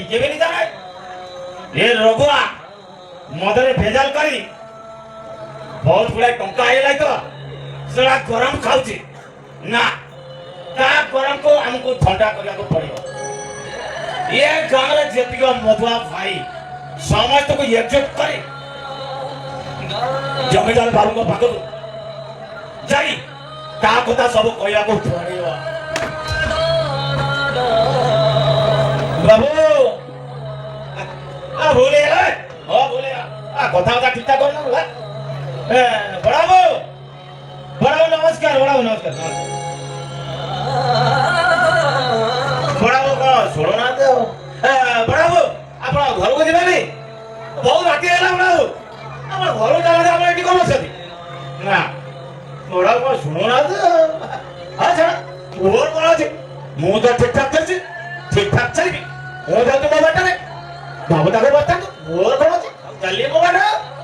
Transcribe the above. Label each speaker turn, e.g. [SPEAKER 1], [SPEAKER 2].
[SPEAKER 1] टिके भी नहीं जाना ये रघुआ मदरे भेजाल करी बहुत गुड़ा टंका आइला तो सेड़ा गरम खाउची ना ता गरम को हमको ठंडा करने को पड़ेगा ये गांव रे जेतिक मधुआ भाई समस्त को एकजुट करे जमीदार बाबू को भागो जाई ता कथा सब कहया को पड़ेगा बाबू आ भूले ओ भूले आ कथा ठीक ठाक करना बोला बड़ा नमस्कार बड़ा नमस्कार बड़ा को सुनो ना तो बड़ा आप घर को जीवानी बहुत राति है बड़ा आप घर जाने आप ये कौन अच्छी ना बड़ा को सुनो ना तो हाँ छा मोर कौन अच्छे मु तो ठीक ठाक चलती ठीक ठाक चली मु जाऊँ बाबा बाबू तक बात मोर कौन अच्छे चलिए बाबा